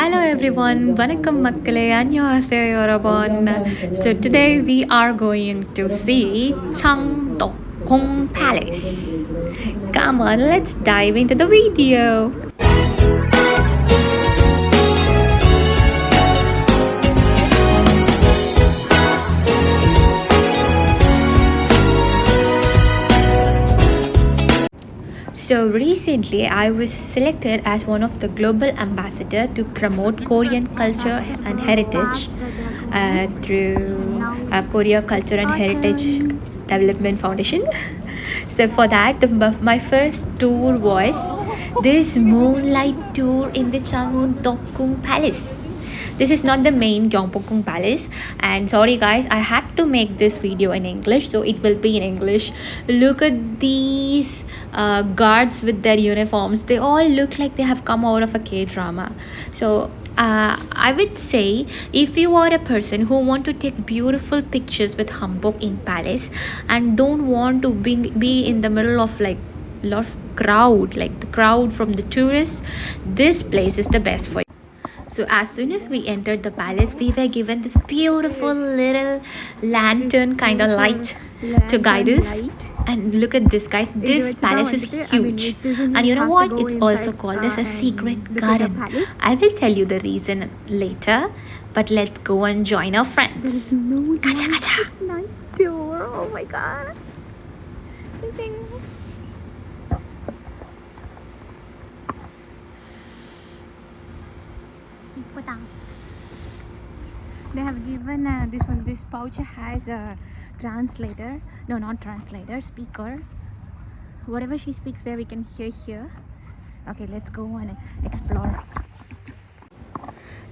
Hello everyone, vanakkam makkale, annyeonghaseyo yorobon. So today we are going to see Changdeokgung Palace. Come on, let's dive into the video. So recently, I was selected as one of the global ambassador to promote Korean culture and heritage through Korea Culture and Heritage Development Foundation. So for that, my first tour was this Moonlight tour in the Changdeokgung Palace. This is not the main Gyeongbokgung Palace, and sorry guys, I had to make this video in English, so it will be in English. Look at these guards with their uniforms. They all look like they have come out of a K-drama. So I would say if you are a person who want to take beautiful pictures with hanbok in palace and don't want to be in the middle of like lot of crowd, like the crowd from the tourists, this place is the best for you. So as soon as we entered the palace, we were given this beautiful little lantern kind of light to guide us. And look at this, guys. This palace is huge. And you know what? It's also called as a secret garden. I will tell you the reason later. But let's go and join our friends. Gacha, gacha. Night tour. Oh my god. They have given this pouch has a translator. No, not translator, speaker. Whatever she speaks there, we can hear here. Okay, let's go and explore.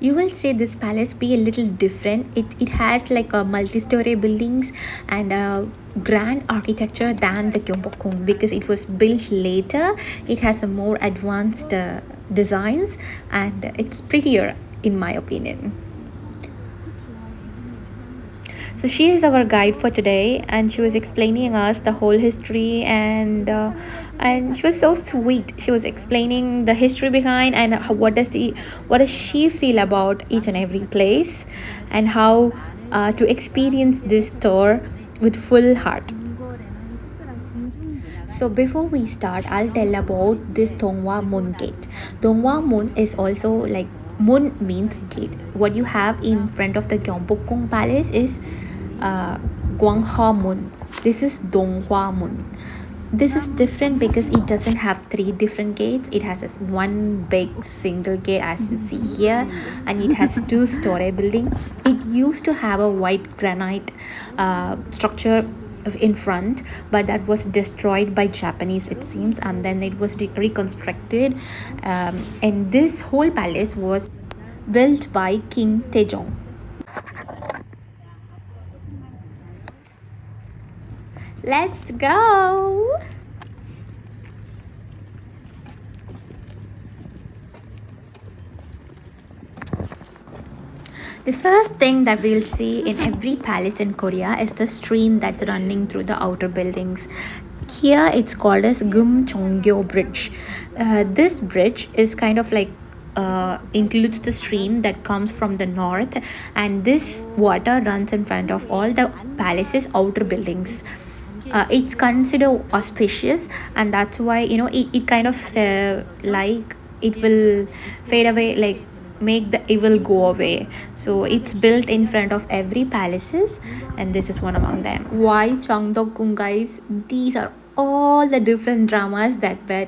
You will say this palace be a little different. It has like a multi-story buildings and a grand architecture than the Gyeongbokgung because it was built later. It has a more advanced designs and it's prettier in my opinion. So she is our guide for today, and she was explaining us the whole history, and she was so sweet. She was explaining the history behind and what does she feel about each and every place, and how to experience this tour with full heart. So before we start, I'll tell about this Donghwa Moon Gate. Donghwa Moon is also like Moon means gate. What you have in front of the Gyeongbokgung Palace is Gwanghwa Moon. This is Donghwa Moon. This is different because it doesn't have three different gates. It has one big single gate as you see here, and it has two-story building. It used to have a white granite structure in front, but that was destroyed by Japanese it seems, and then it was reconstructed, and this whole palace was built by King Taejong. Let's go! The first thing that we'll see in every palace in Korea is the stream that's running through the outer buildings. Here it's called as Chonggyo Bridge. This bridge is kind of like includes the stream that comes from the north, and this water runs in front of all the palaces outer buildings. It's considered auspicious, and that's why it kind of like it will fade away, like make the evil go away. So it's built in front of every palaces, and this is one among them. Why Changdeokgung, guys? These are all the different dramas that were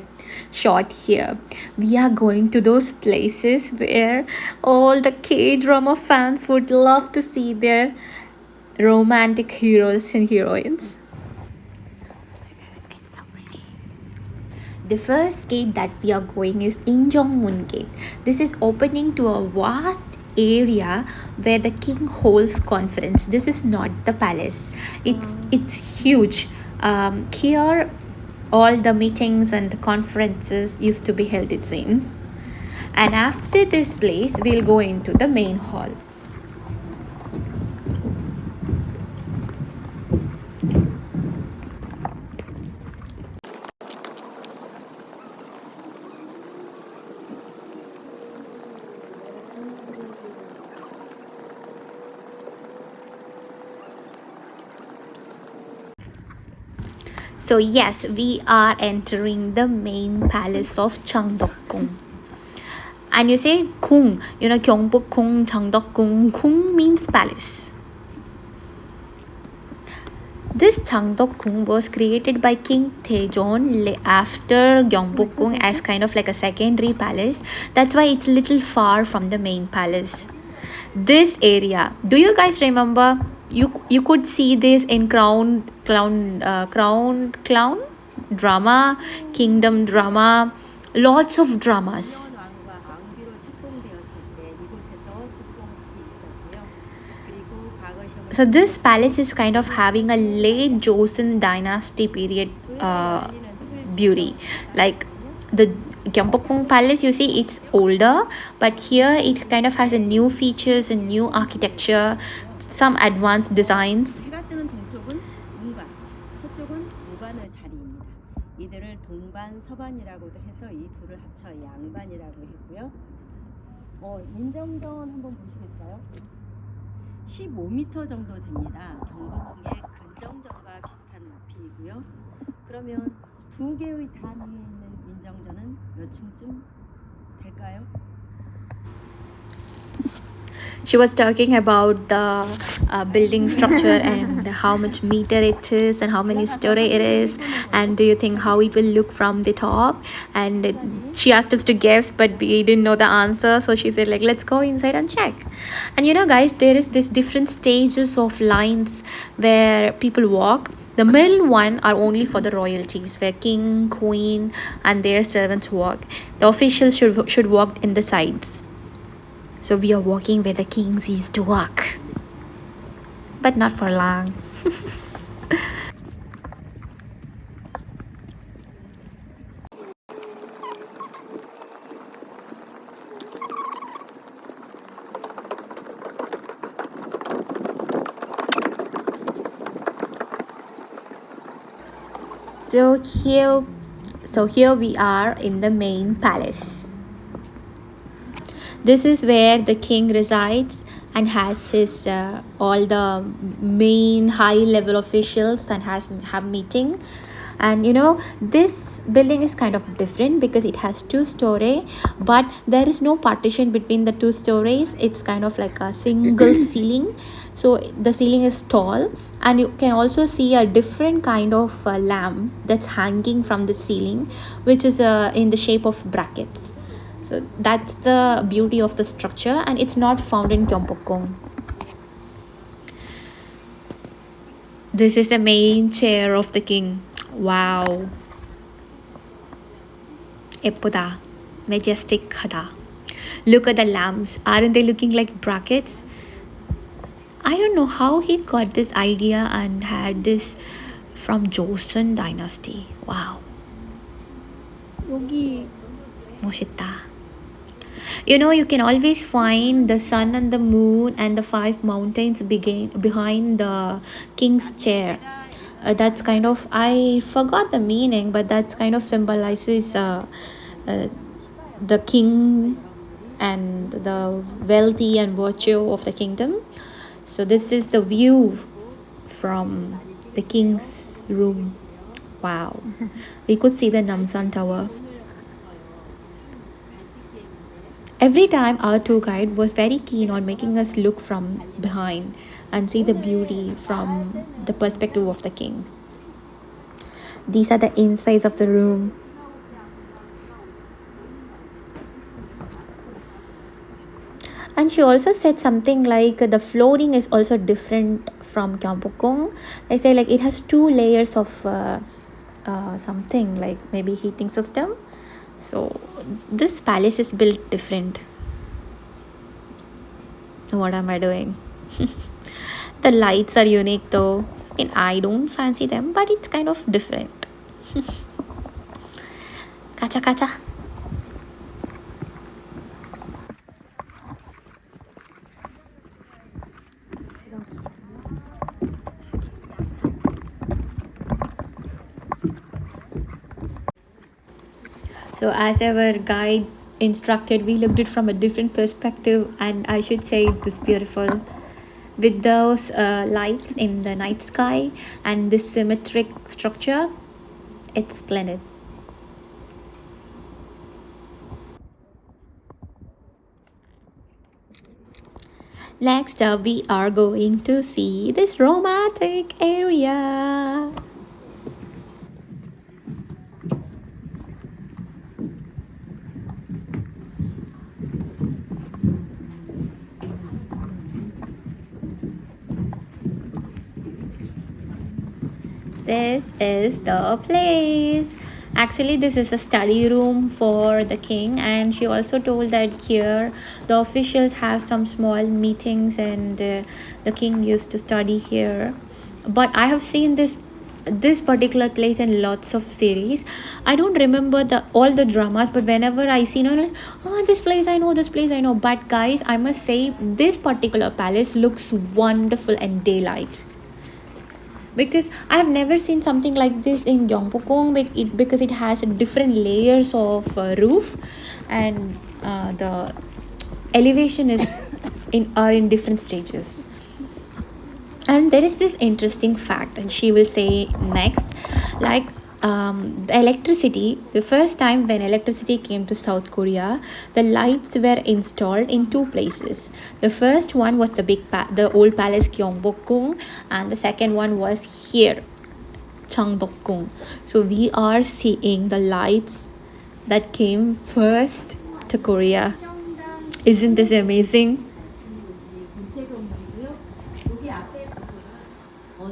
shot here. We are going to those places where all the K-drama fans would love to see their romantic heroes and heroines. The first gate that we are going is Injeongmun Gate. This is opening to a vast area where the king holds conference. This is not the palace. It's huge. Here all the meetings and conferences used to be held, it seems. And after this place, we'll go into the main hall. So yes, we are entering the main palace of Changdeokgung. And you say Kung, Gyeongbokgung, Changdeokgung. Kung means palace. This Changdeokgung was created by King Taejon after Gyeongbokgung as kind of like a secondary palace. That's why it's a little far from the main palace. This area, do you guys remember? You could see this in Crown drama, Kingdom drama, lots of dramas. 왕과 왕비로 책봉되었을 때 이곳에서 책봉식이 있었고요. 그리고 과거 시험을 So this palace is kind of having a late Joseon dynasty period beauty. Like the Gyeongbokgung palace, you see it's older, but here it kind of has a new features and new architecture, some advanced designs. 해가 뜨는 동쪽은 문관, 서쪽은 무관의 자리입니다. 이들을 동반, 서반이라고도 해서 이 둘을 합쳐 양반이라고 했고요. 민정전 한번 보시겠어요? 15m 정도 됩니다. 경복궁의 근정전과 비슷한 높이이고요. 그러면 두 개의 단 위에 있는 민정전은 몇 층쯤 될까요? She was talking about the building structure and how much meter it is and how many story it is, and do you think how it will look from the top? And she asked us to guess, but we didn't know the answer, so she said like, let's go inside and check. And guys, there is this different stages of lines where people walk. The middle one are only for the royalties, where king, queen and their servants walk. The officials should walk in the sides. So we are walking where the kings used to walk, but not for long. So here we are in the main palace. This is where the king resides and has his all the main high level officials and have meeting. And this building is kind of different because it has 2-story, but there is no partition between the 2 stories. It's kind of like a single ceiling, so the ceiling is tall, and you can also see a different kind of lamp that's hanging from the ceiling, which is in the shape of brackets. So that's the beauty of the structure, and it's not found in Gyeongbokgung. This is the main chair of the king. Wow. 예쁘다. Majestic-하다. Look at the lamps. Aren't they looking like brackets? I don't know how he got this idea and had this from Joseon dynasty. Wow. 여기 멋있다. You can always find the sun and the moon and the 5 mountains behind the king's chair. That's kind of, I forgot the meaning, but that's kind of symbolizes the king and the wealthy and virtue of the kingdom. So this is the view from the king's room. Wow. We could see the Namsan Tower. Every time our tour guide was very keen on making us look from behind and see the beauty from the perspective of the king. These are the insides of the room. And she also said something like the flooring is also different from Gyeongbokgung. They say like it has 2 layers of something like maybe heating system. So this palace is built different. What am I doing? The lights are unique though. I don't fancy them, but it's kind of different. Kacha kacha. So as our guide instructed, we looked it from a different perspective, and I should say it was beautiful with those lights in the night sky and this symmetric structure. It's splendid. Next up, we are going to see this romantic area. This is the place. Actually, this is a study room for the king, and she also told that here the officials have some small meetings, and the king used to study here. But I have seen this particular place in lots of series. I don't remember all the dramas, but whenever I see, like, oh, this place I know, this place I know. But guys, I must say this particular palace looks wonderful in daylight, because I have never seen something like this in Gyeongbokgung, because it has different layers of roof, and the elevation is in different stages. And there is this interesting fact, and she will say next, like the electricity, the first time when electricity came to South Korea, the lights were installed in two places. The first one was the old palace Gyeongbokgung, and the second one was here, Changdeokgung. So we are seeing the lights that came first to Korea. Isn't this amazing? 본체 건물이고요. 여기 앞에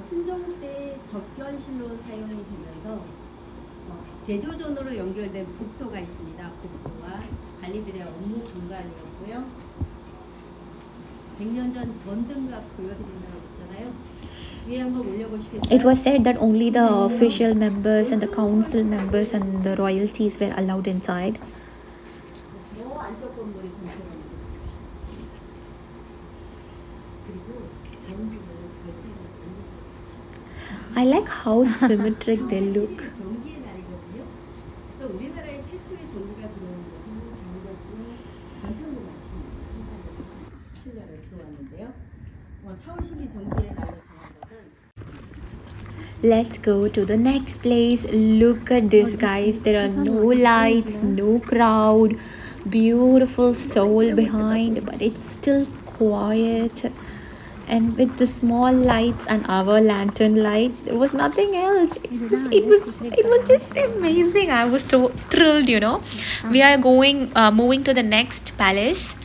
순종 때 접견실로 사용이 되면서 대조전으로 연결된 복도가 있습니다. 복도와 관리들의 업무 공간이었고요. 100년 전 전등갑 보여드린다고 했잖아요. 위에 한번 올려보시겠어요? It was said that only the official members and the council members and the royalties were allowed inside. 저 안쪽 건물이 본체 건물. 그리고 전기를 I like how symmetric they look. 전기의 날이거든요. 또 우리나라에 최초의 전기가 들어온 것은 경복궁 관천구 같은 신라를 들어왔는데요. 4월 10일 전기의 날로 정한 것은 Let's go to the next place. Look at this, guys. There are no lights, no crowd, beautiful soul behind, but it's still quiet. And with the small lights and our lantern light, there was nothing else. It was just amazing. I was so thrilled, We are moving to the next palace.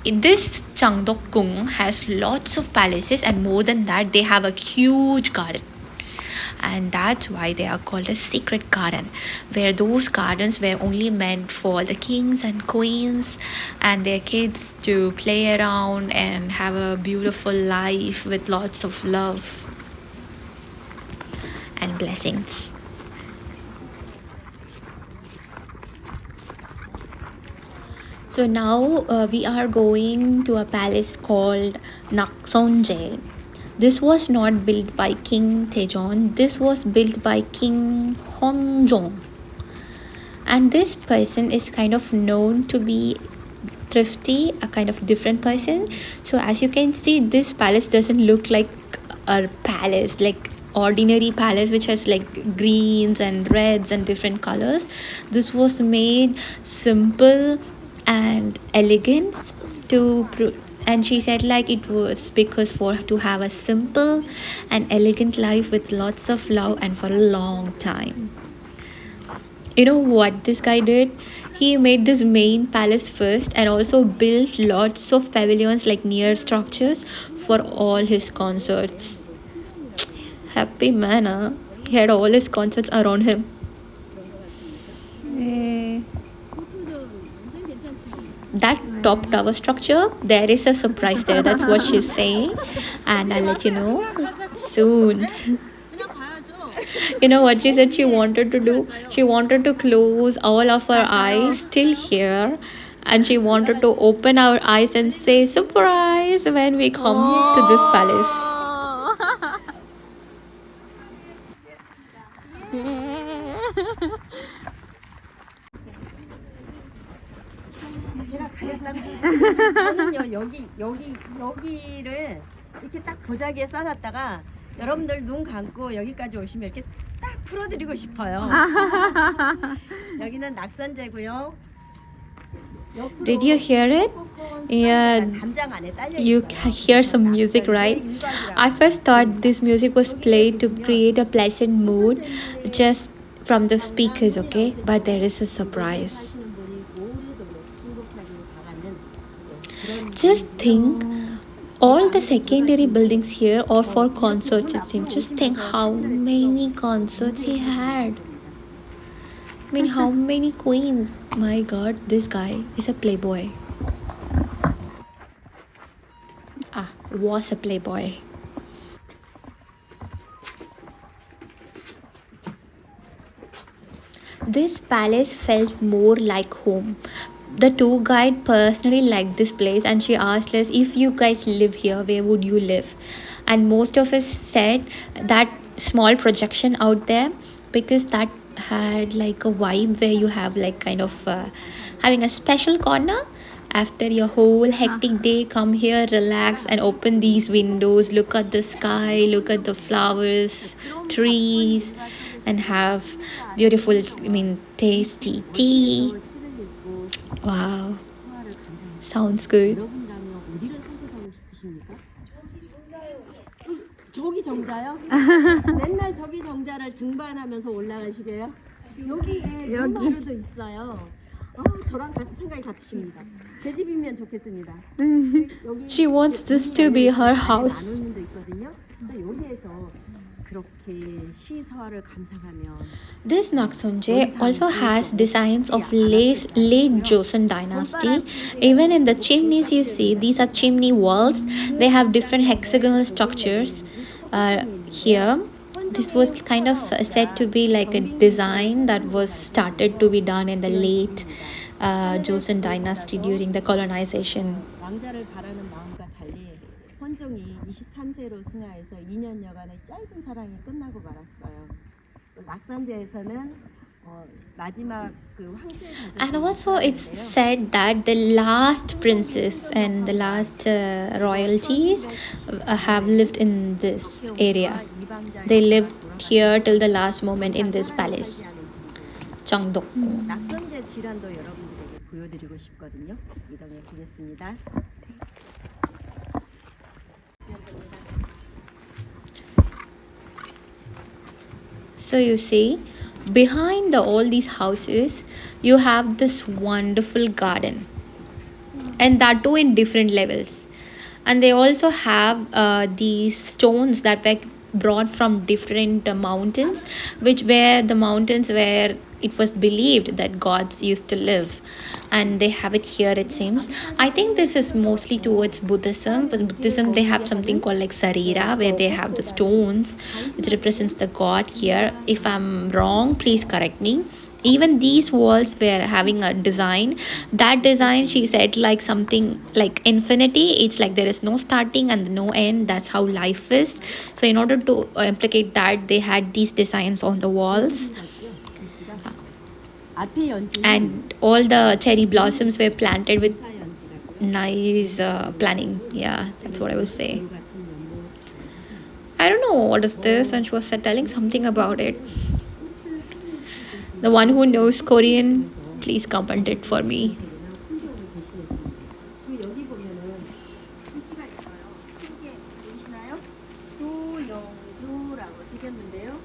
This Changdeokgung has lots of palaces, and more than that, they have a huge garden. And that's why they are called a secret garden, where those gardens were only meant for the kings and queens and their kids to play around and have a beautiful life with lots of love and blessings. So now we are going to a palace called Naksonje. This was not built by King Taejon. This was built by King Hongjong. And this person is kind of known to be thrifty, a kind of different person. So as you can see, this palace doesn't look like a palace, like ordinary palace which has like greens and reds and different colors. This was made simple and elegant and she said like it was because to have a simple and elegant life with lots of love and for a long time. You know what this guy did? He made this main palace first and also built lots of pavilions like near structures for all his concerts. Happy man, huh? He had all his concerts around him. That top tower structure, there is a surprise there. That's what she's saying, and I'll let you know soon. You know what she said she wanted to do? She wanted to close all of her eyes till here, and she wanted to open our eyes and say surprise when we come to this palace. 제가 가렸다고 저는요 여기를 이렇게 딱 보자기에 싸놨다가 여러분들 눈 감고 여기까지 오시면 이렇게 딱 풀어드리고 싶어요. 여기는 낙선제고요. Did you hear it? Yeah, 담장 안에 딸려 you 있어요. can hear some music, right? I first thought this music was played to create a pleasant mood just from the speakers, okay? But there is a surprise. Just think, all the secondary buildings here are for concerts, it seems. Just think how many concerts he had. I mean, how many queens? My god, this guy is a playboy. Was a playboy. This palace felt more like home. The tour guide personally liked this place and she asked us, if you guys live here, where would you live? And most of us said that small projection out there, because that had like a vibe where you have like kind of having a special corner after your whole hectic day. Come here, relax and open these windows, look at the sky, look at the flowers, trees, and have beautiful, tasty tea. Wow, sounds good. 여러분이라면 어디를 선택하고 싶으십니까? 저기 정자요? 맨날 저기 정자를 등반하면서 올라가시게요? 여기에 연마루도 있어요. 저랑 생각이 같으십니다. 제 집이면 좋겠습니다. 여기 She wants this to be her house. 나눔도 있거든요. 그래서 여기에서 그렇게 시설을 감상하면 This Naksonje also has designs of late Joseon dynasty. Even in the chimneys you see, these are chimney walls. They have different hexagonal structures here. This was kind of said to be like a design that was started to be done in the late Joseon dynasty during the colonization. 왕자를 바라는 마음과 달리 헌종이 23세로 승하해서 2년여간의 짧은 사랑이 끝나고 말았어요. 낙선제에서는 마지막 그 황실 And also it's said that the last princess and the last royalties have lived in this area. They lived here till the last moment in this palace. Changdeokgung. 낙선제 뒤란도 여러분들에게 보여드리고 싶거든요. 이동해 보겠습니다. So you see, behind all these houses, you have this wonderful garden, and that too in different levels. And they also have these stones that were brought from different mountains, which were the mountains where it was believed that gods used to live. And they have it here, it seems. I think this is mostly towards Buddhism. But Buddhism, they have something called like Sarira, where they have the stones, which represents the god here. If I'm wrong, please correct me. Even these walls were having a design. That design, she said, like something like infinity. It's like there is no starting and no end. That's how life is. So in order to implicate that, they had these designs on the walls. And all the cherry blossoms were planted with nice planning. Yeah, that's what I was saying. I don't know what is this, and she was telling something about it. The one who knows Korean, please comment it for me. 여기 보면은 표시가 있어요. 크게 보이시나요? 소영주라고 새겼는데요.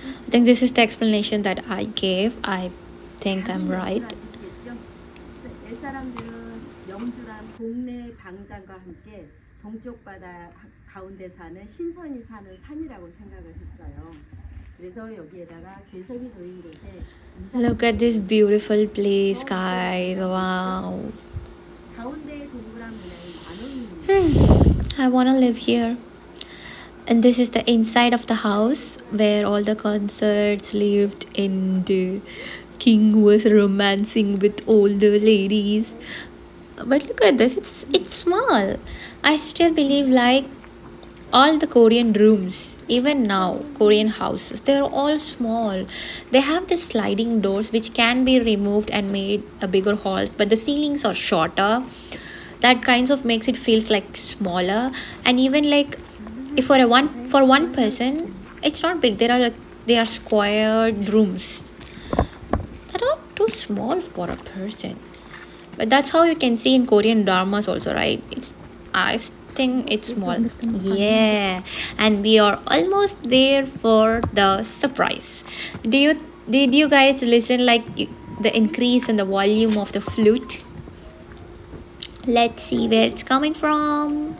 I think this is the explanation that I gave. I think I'm right. 옛 사람들은 영주란 동네 방장과 함께 동쪽 바다 가운데 사는 신선이 사는 산이라고 생각을 했어요. 그래서 여기에다가 괴석이 놓인 곳에 Look at this beautiful place, guys. Wow. 가운데에 동그란 문양이 만원입니다. I want to live here. And this is the inside of the house where all the concerts lived, and the king was romancing with all the ladies. But look at this, it's small. I still believe like all the Korean rooms, even now, Korean houses, they're all small. They have the sliding doors which can be removed and made a bigger halls, but the ceilings are shorter. That kinds of makes it feels like smaller. And even like if for one person, it's not big. There they are squared rooms that are too small for a person. But that's how you can see in Korean dramas also, right? I think it's small. Yeah, and we are almost there for the surprise. Did you guys listen like the increase in the volume of the flute? Let's see where it's coming from.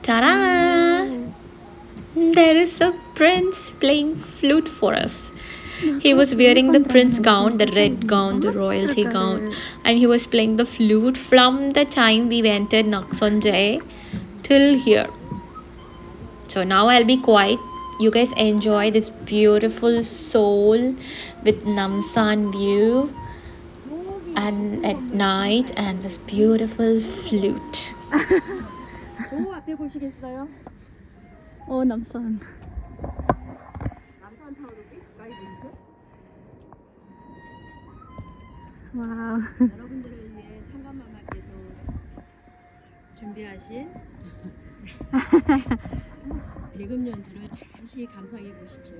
Ta-da! There is a prince playing flute for us. He was wearing the prince gown, the red gown, the royalty gown, and he was playing the flute from the time we entered Naksonjay till here. So now I'll be quiet. You guys enjoy this beautiful soul with Namsan view and at night and this beautiful flute. 저 앞에 보시겠어요? 남산. 남산 타워도 가까이 보이죠? 와우. 여러분들을 위해 상감마마께서 준비하신 대금 연주를 잠시 감상해 보십시오.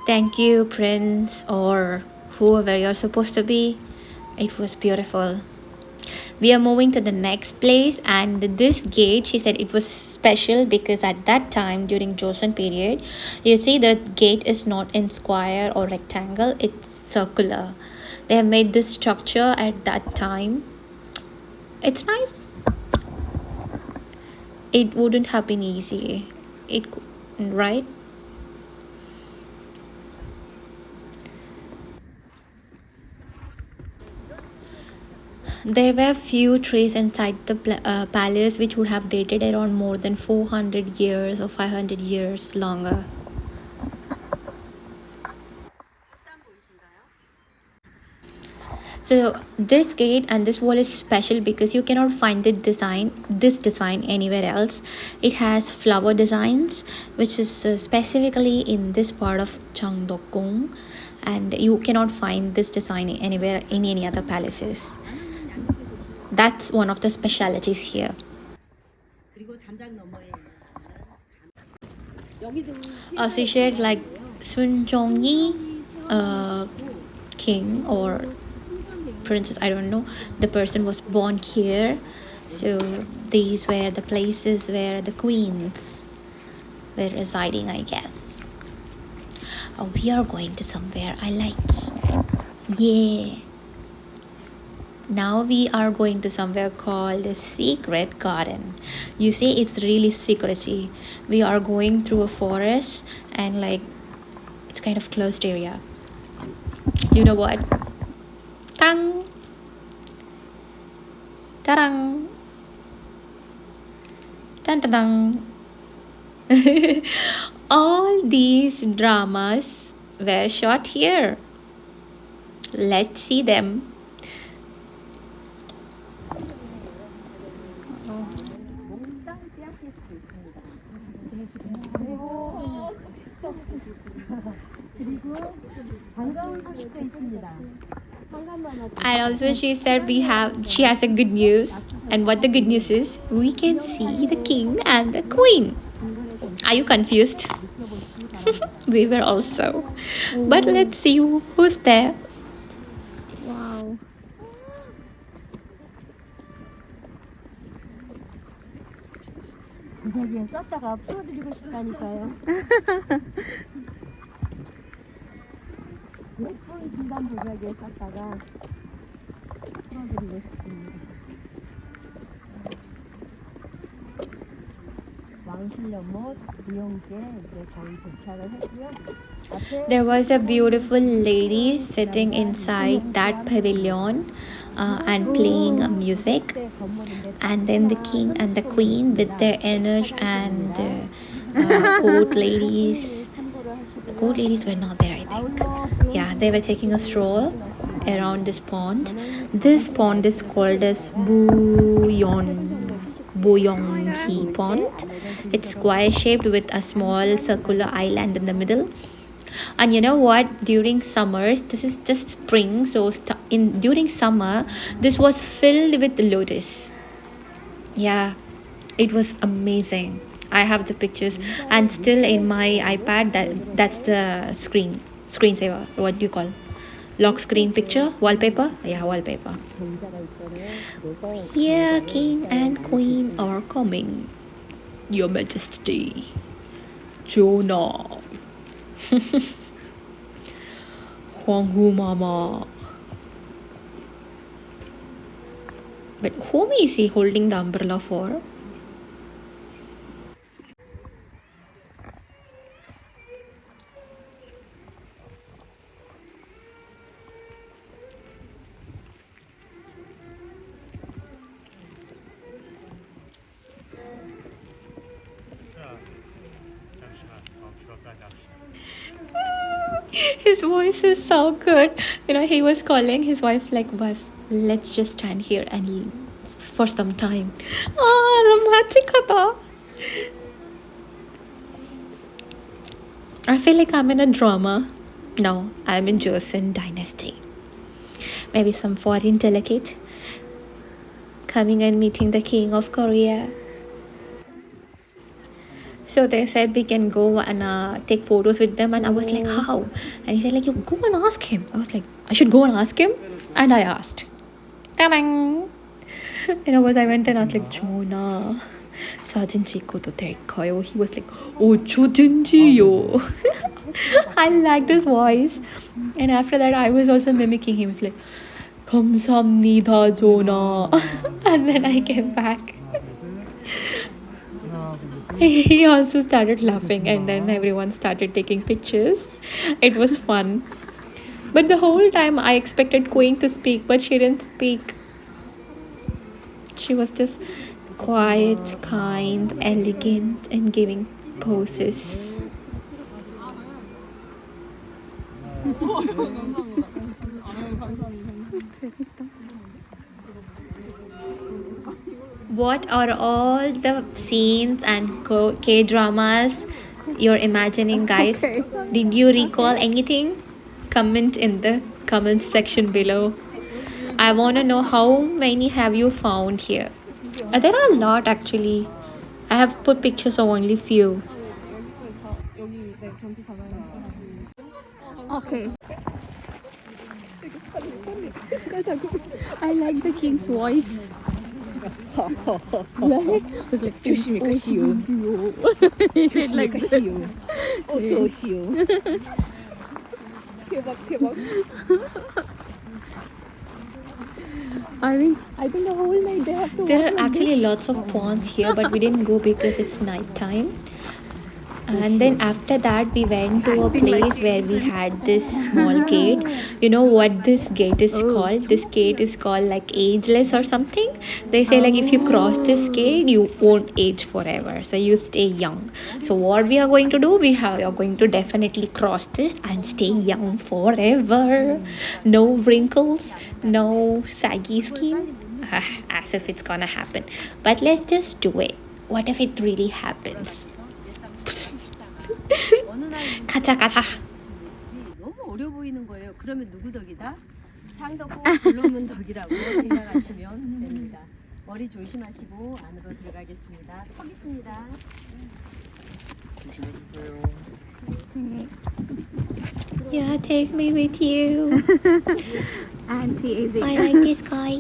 Thank you, Prince, or whoever you're supposed to be. It was beautiful. We are moving to the next place, and this gate, she said it was special because at that time during Joseon period, you see the gate is not in square or rectangle, it's circular. They have made this structure at that time. It's nice. It wouldn't have been easy. Right? There were few trees inside the palace which would have dated around more than 400 years or 500 years longer. So this gate and this wall is special because you cannot find this design anywhere else. It has flower designs which is specifically in this part of Changdeokgung, and you cannot find this design anywhere in any other palaces. That's one of the specialities here. She shared like Sun Jong-yi, king or princess, I don't know, the person was born here. So these were the places where the queens were residing, I guess. Oh, we are going to somewhere I like. Yeah. Now we are going to somewhere called the Secret Garden. You see, it's really secrecy. We are going through a forest and like it's kind of closed area. You know what? Tang! Tarang! Tan tan. All these dramas were shot here. Let's see them. 반가운 소식도 있습니다. And also she said she has a good news. And what the good news is, we can see the king and the queen. Are you confused? We were also. But let's see who's there. Wow. 무작위에 썼다가 풀어드리고 싶다니까요. 예쁘게 중간 무작위에 썼다가 풀어드리고 싶습니다. 왕실연못 무용지에 이제 거의 도착을 했고요. There was a beautiful lady sitting inside that pavilion and playing music. And then the king and the queen with their energy and court ladies. Court ladies were not there, I think. Yeah, they were taking a stroll around this pond. This pond is called as Boyongji pond. It's square shaped with a small circular island in the middle. And you know what? During summers, this is just spring, so during summer, this was filled with lotus. Yeah, it was amazing. I have the pictures, and still in my iPad, that's the screensaver. What do you call? Lock screen picture, wallpaper. Yeah, wallpaper. Here, king and queen are coming. Your Majesty, Jonah. Huanghu Mama. But whom is he holding the umbrella for? His voice is so good. You know, he was calling his wife like, wife, let's just stand here and for some time. Romantic kata. I feel like I'm in a drama. No, I'm in Joseon Dynasty. Maybe some foreign delegate coming and meeting the king of Korea. So they said we can go and take photos with them, and I was like, how? And he said like, you go and ask him. I was like, I should go and ask him, and I asked. Ta-dang! I went and asked like, Jonah, 사진 찍어도 될까요? He was like, 어쩌든지요. I liked his voice, and after that I was also mimicking him. It's like, 감사합니다, Jonah. And then I came back. He also started laughing, and then everyone started taking pictures. It was fun. But the whole time I expected Queen to speak, but she didn't speak. She was just quiet, kind, elegant, and giving poses. What are all the scenes and K-dramas you're imagining, guys? Okay. Did you recall anything? Comment in the comment section below. I want to know how many have you found here. There are a lot actually. I have put pictures of only few. Okay. I like the king's voice. It's like 조심히 가시오. he said like that. 어서 오시오. 대박. I think the whole night they have to There are actually lots of ponds here, but we didn't go because it's night time. And then after that, we went to a place where we had this small gate. You know what this gate is called? This gate is called like ageless or something. They say like if you cross this gate, you won't age forever. So you stay young. So what we are going to do? We are going to definitely cross this and stay young forever. No wrinkles, no saggy skin. As if it's gonna happen. But let's just do it. What if it really happens? 어느 날 가자 가자. 너무 어려 보이는 거예요. 그러면 누구 덕이다? 창덕궁 불러문 덕이라고 생각하시면 됩니다. 머리 조심하시고 안으로 들어가겠습니다. 턱 있습니다. 조심해주세요. Yeah, take me with you. Anti-aging. I like this guy.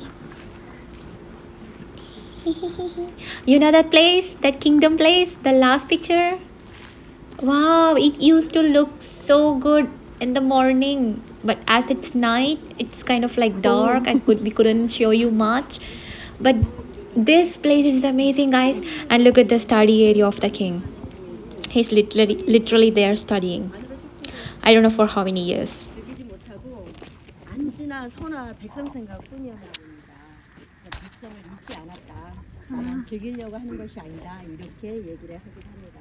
You know that place, that kingdom place, the last picture? Wow, it used to look so good in the morning, but as it's night, it's kind of like dark. We couldn't show you much, but this place is amazing, guys. And look at the study area of the king. He's literally there studying. I don't know for how many years. 즐기지 못하고 안지나 소나 백성 생각뿐이었나 봅니다. 그래서 백성을 잊지 않았다. 다만 즐기려고 하는 것이 아니다. 이렇게 얘기를 하긴 합니다.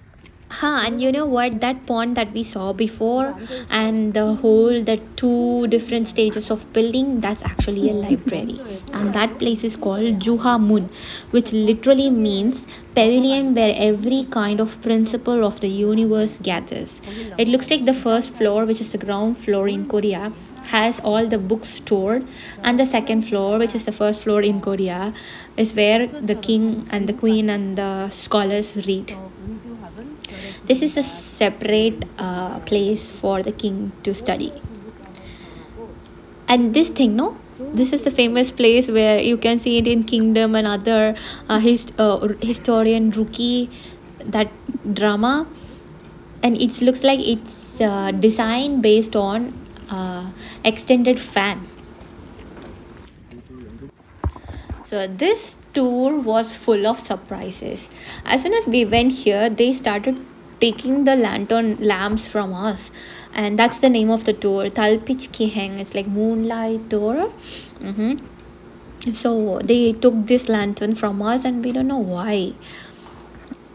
And you know what, that pond that we saw before and the two different stages of building, that's actually a library, and that place is called Juha Mun, which literally means pavilion where every kind of principle of the universe gathers. It looks like the first floor, which is the ground floor in Korea, has all the books stored, and the second floor, which is the first floor in Korea, is where the king and the queen and the scholars read. This is a separate place for the king to study. And this thing, no? This is the famous place where you can see it in Kingdom and other historian Rookie, that drama. And it looks like it's designed based on extended fan. So this tour was full of surprises. As soon as we went here, they started taking the lantern lamps from us, and that's the name of the tour. Talpich Kiheng is like Moonlight tour. So they took this lantern from us, and we don't know why.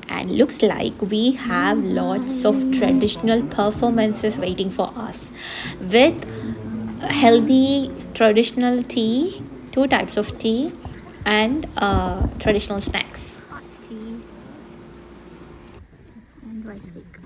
And looks like we have lots of traditional performances waiting for us with healthy traditional tea, 2 types of tea, and traditional snacks. Tea and rice cake.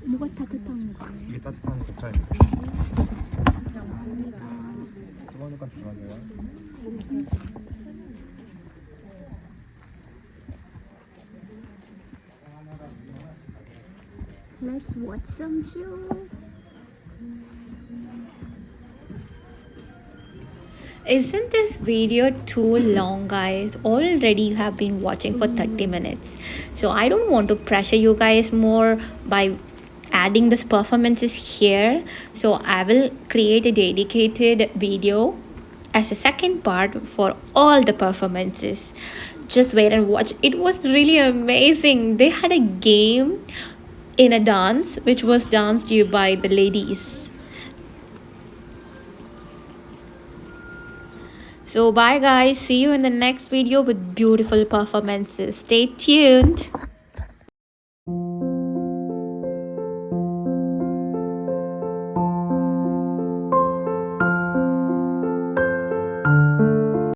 뭐가 따뜻한 거예요? 이게 따뜻한 숫자입니다. 뜨거우니까 조심하세요. Let's watch some show. Isn't this video too long, guys? Already you have been watching for 30 minutes. So I don't want to pressure you guys more by adding this performances here. So I will create a dedicated video as a second part for all the performances. Just wait and watch. It was really amazing. They had a game in a dance which was danced to by the ladies. So bye guys, see you in the next video with beautiful performances. Stay tuned.